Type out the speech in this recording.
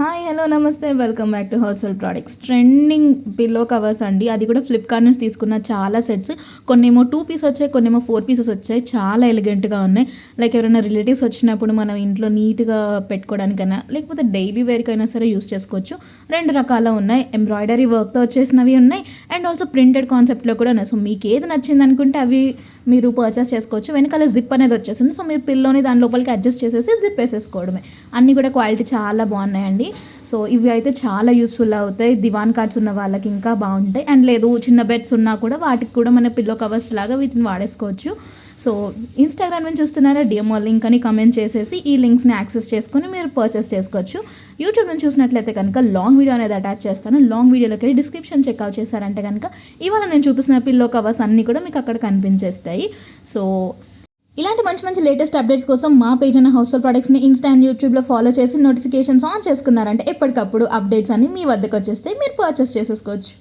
Hi hello నమస్తే welcome back to house hold products. Trending pillow covers అండి. అది కూడా ఫ్లిప్కార్ట్ నుంచి తీసుకున్న చాలా సెట్స్. కొన్నేమో 2 పీస్ వచ్చాయి, కొన్నేమో 4 పీసెస్ వచ్చాయి. చాలా ఎలిగెంట్గా ఉన్నాయి. లైక్ ఎవరైనా రిలేటివ్స్ వచ్చినప్పుడు మనం ఇంట్లో నీట్గా పెట్టుకోవడానికైనా లేకపోతే డైలీ వేర్కైనా సరే యూస్ చేసుకోవచ్చు. 2 రకాల ఉన్నాయి. ఎంబ్రాయిడరీ వర్క్తో వచ్చేసినవి ఉన్నాయి అండ్ ఆల్సో ప్రింటెడ్ కాన్సెప్ట్లో కూడా ఉన్నాయి. సో మీకు ఏది నచ్చింది అనుకుంటే అవి మీరు పర్చేస్ చేసుకోవచ్చు. వెనకాల జిప్ అనేది వచ్చేసింది. సో మీరు పిల్లోని దాని లోపలికి అడ్జస్ట్ చేసేసి జిప్ వేసేసుకోవడమే. అన్నీ కూడా క్వాలిటీ చాలా బాగున్నాయండి. సో ఇవి అయితే చాలా యూస్ఫుల్ అవుతాయి. దివాన్ కార్డ్స్ ఉన్న వాళ్ళకి ఇంకా బాగుంటాయి. అండ్ లేదు చిన్న బెడ్స్ ఉన్నా కూడా వాటికి కూడా మన పిల్లో కవర్స్ లాగా వీటిని వాడేసుకోవచ్చు. సో ఇన్స్టాగ్రామ్ నుంచి చూస్తున్నారా, డిఎంఓ లింక్ అని కమెంట్ చేసేసి ఈ లింక్స్ని యాక్సెస్ చేసుకొని మీరు పర్చేస్ చేసుకోవచ్చు. యూట్యూబ్ నుంచి చూసినట్లయితే కనుక లాంగ్ వీడియో అనేది అటాచ్ చేస్తాను. లాంగ్ వీడియోలోకి వెళ్ళి డిస్క్రిప్షన్ చెక్అవుట్ చేశారంటే కనుక ఇవాళ నేను చూపిస్తున్న పిల్లో కవర్స్ అన్నీ కూడా మీకు అక్కడ కనిపించేస్తాయి. సో ఇలాంటి మంచి మంచి లేటెస్ట్ అప్డేట్స్ కోసం మా పేజ్ అయిన హౌస్ హోల్డ్ ప్రొడక్ట్స్ని ఇన్స్టా అండ్ యూట్యూబ్లో ఫాలో చేసి నోటిఫికేషన్స్ ఆన్ చేసుకున్నారంటే ఎప్పటికప్పుడు అప్డేట్స్ అన్ని మీ వద్దకు వచ్చేస్తాయి. మీరు పర్చేస్ చేసేసుకోవచ్చు.